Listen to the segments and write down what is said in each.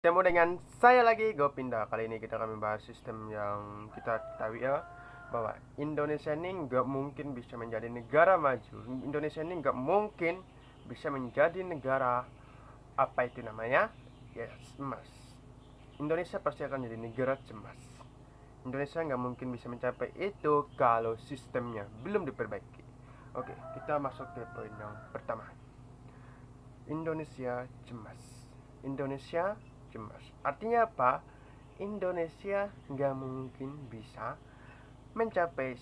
Ketemu dengan saya lagi, Gopinda. Kali ini kita akan membahas sistem yang kita tahu ya, bahwa Indonesia ini nggak mungkin bisa menjadi negara maju. Indonesia ini nggak mungkin bisa menjadi negara apa itu namanya? Yes, emas. Indonesia pasti akan jadi negara cemas. Indonesia nggak mungkin bisa mencapai itu kalau sistemnya belum diperbaiki. Oke, kita masuk ke poin yang pertama. Indonesia cemas. Indonesia cemas. Artinya apa? Indonesia nggak mungkin bisa mencapai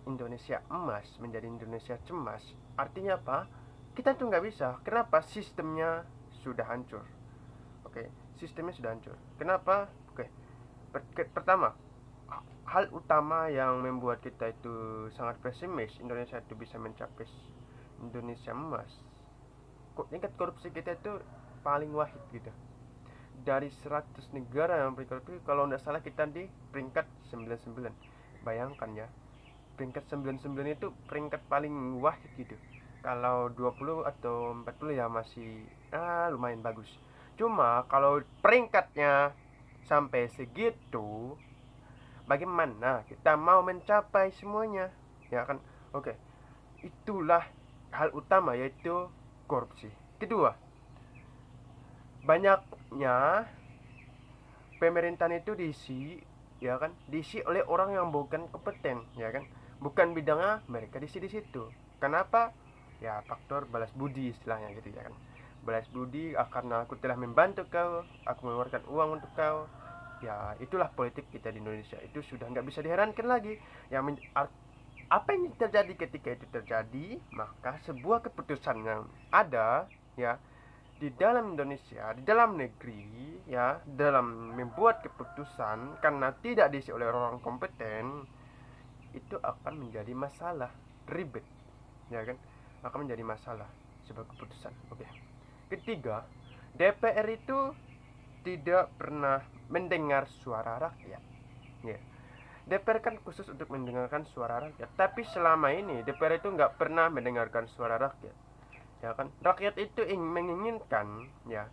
Indonesia emas menjadi Indonesia cemas. Artinya apa? Kita tuh nggak bisa. Kenapa? Sistemnya sudah hancur. Oke, sistemnya sudah hancur. Kenapa? Oke, pertama, hal utama yang membuat kita itu sangat pesimis Indonesia itu bisa mencapai Indonesia emas, tingkat korupsi kita itu paling wahid gitu. Dari 100 negara yang berkorupsi, kalau tidak salah kita di peringkat 99. Bayangkan ya, peringkat 99 itu peringkat paling wahid gitu. Kalau 20 atau 40 ya masih lumayan bagus. Cuma kalau peringkatnya sampai segitu, bagaimana kita mau mencapai semuanya? Ya kan? Oke. Itulah hal utama, yaitu korupsi. Kedua, banyaknya pemerintahan itu diisi, ya kan, diisi oleh orang yang bukan kompeten, ya kan, bukan bidangnya, mereka diisi di situ. Kenapa? Ya faktor balas budi istilahnya gitu, ya kan. Balas budi, karena aku telah membantu kau, aku mengeluarkan uang untuk kau. Ya itulah politik kita di Indonesia, itu sudah nggak bisa diherankan lagi. Yang apa yang terjadi ketika itu terjadi, maka sebuah keputusan yang ada, ya, di dalam Indonesia, di dalam negeri, ya, dalam membuat keputusan karena tidak diisi oleh orang kompeten, itu akan menjadi masalah, ribet, ya kan, akan menjadi masalah sebuah keputusan. Oke. Ketiga, DPR itu tidak pernah mendengar suara rakyat, ya. DPR kan khusus untuk mendengarkan suara rakyat, tapi selama ini DPR itu nggak pernah mendengarkan suara rakyat, ya kan. Rakyat itu menginginkan, ya,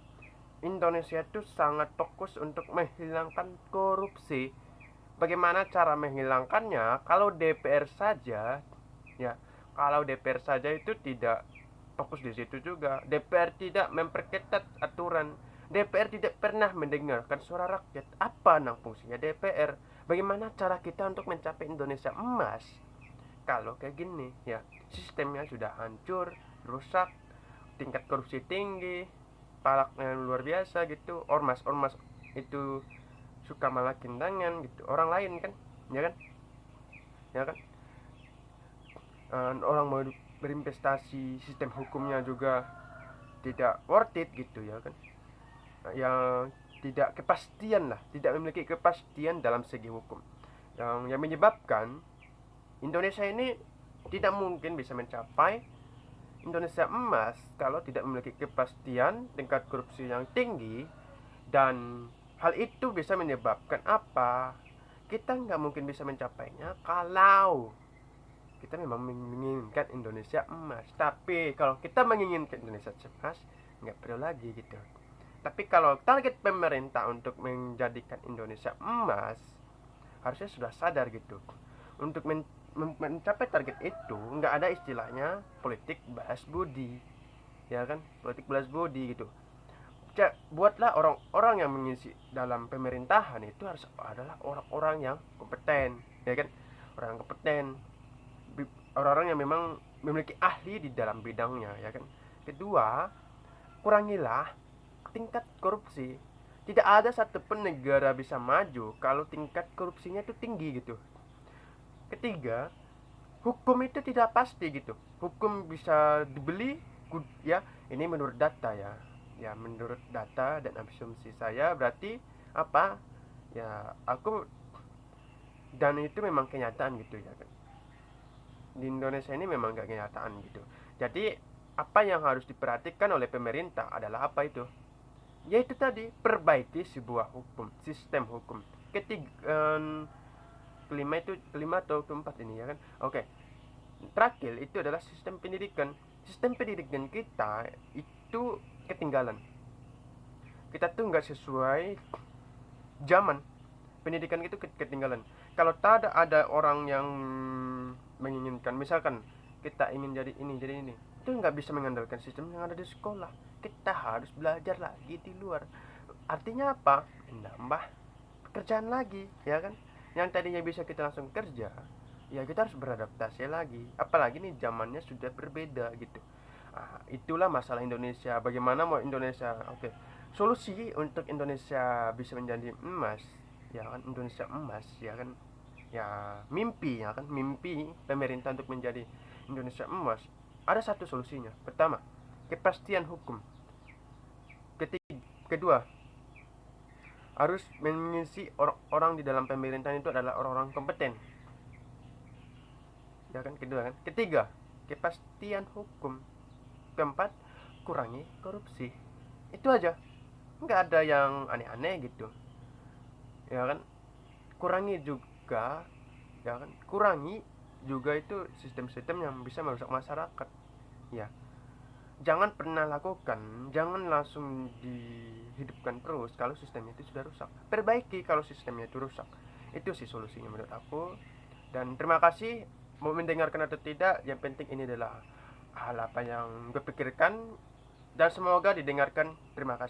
Indonesia itu sangat fokus untuk menghilangkan korupsi. Bagaimana cara menghilangkannya? Kalau DPR saja, ya, kalau DPR saja itu tidak fokus di situ juga. DPR tidak memperketat aturan. DPR tidak pernah mendengarkan suara rakyat. Apa nang fungsinya DPR? Bagaimana cara kita untuk mencapai Indonesia emas? Kalau kayak gini, ya, sistemnya sudah hancur, rusak, tingkat korupsi tinggi, palaknya luar biasa gitu, ormas-ormas itu suka malakin tangan gitu orang lain kan, ya kan, ya kan. Orang mau berinvestasi, sistem hukumnya juga tidak worth it gitu, ya kan. Yang tidak kepastian lah, tidak memiliki kepastian dalam segi hukum, yang menyebabkan Indonesia ini tidak mungkin bisa mencapai Indonesia emas kalau tidak memiliki kepastian, tingkat korupsi yang tinggi. Dan hal itu bisa menyebabkan apa? Kita nggak mungkin bisa mencapainya kalau kita memang menginginkan Indonesia emas. Tapi kalau kita menginginkan Indonesia emas, nggak perlu lagi gitu. Tapi kalau target pemerintah untuk menjadikan Indonesia emas, harusnya sudah sadar gitu. Untuk mencapai target itu, nggak ada istilahnya politik balas budi, ya kan, politik balas budi gitu. Buatlah orang-orang yang mengisi dalam pemerintahan itu harus adalah orang-orang yang kompeten, ya kan, orang yang kompeten, orang-orang yang memang memiliki ahli di dalam bidangnya, ya kan. Kedua, kurangilah tingkat korupsi. Tidak ada satupun negara bisa maju kalau tingkat korupsinya itu tinggi gitu. Ketiga, hukum itu tidak pasti gitu. Hukum bisa dibeli, ya. Ini menurut data, ya. Ya, menurut data dan asumsi saya, berarti apa? Ya, aku, dan itu memang kenyataan gitu, ya kan. Di Indonesia ini memang gak kenyataan gitu. Jadi apa yang harus diperhatikan oleh pemerintah adalah apa itu? Yaitu tadi, perbaiki sebuah hukum, sistem hukum. Ketiga, kelima atau keempat ini, ya kan. Oke. Terakhir itu adalah sistem pendidikan. Sistem pendidikan kita itu ketinggalan. kita tuh nggak sesuai zaman. Pendidikan itu ketinggalan. Kalau tak ada orang yang menginginkan, misalkan kita ingin jadi ini, itu nggak bisa mengandalkan sistem yang ada di sekolah. Kita harus belajar lagi di luar. Artinya apa? Nambah pekerjaan lagi, ya kan? Yang tadinya bisa kita langsung kerja, ya kita harus beradaptasi lagi. Apalagi nih zamannya sudah berbeda gitu. Itulah masalah Indonesia. Bagaimana mau Indonesia? Oke. Solusi untuk Indonesia bisa menjadi emas, ya kan? Indonesia emas, ya kan? Ya mimpi, ya kan? Mimpi pemerintah untuk menjadi Indonesia emas. Ada satu solusinya. Pertama, kepastian hukum. Kedua, harus mengisi orang-orang di dalam pemerintahan itu adalah orang-orang kompeten, ya kan? Kedua kan. Ketiga, kepastian hukum. Keempat, kurangi korupsi. Itu aja, nggak ada yang aneh-aneh gitu, ya kan? Kurangi juga, ya kan? Kurangi juga itu sistem-sistem yang bisa merusak masyarakat, ya. Jangan pernah lakukan, jangan langsung dihidupkan terus kalau sistemnya itu sudah rusak. Perbaiki kalau sistemnya itu rusak. Itu sih solusinya menurut aku. Dan terima kasih mau mendengarkan atau tidak, yang penting ini adalah hal apa yang gue pikirkan dan semoga didengarkan. Terima kasih.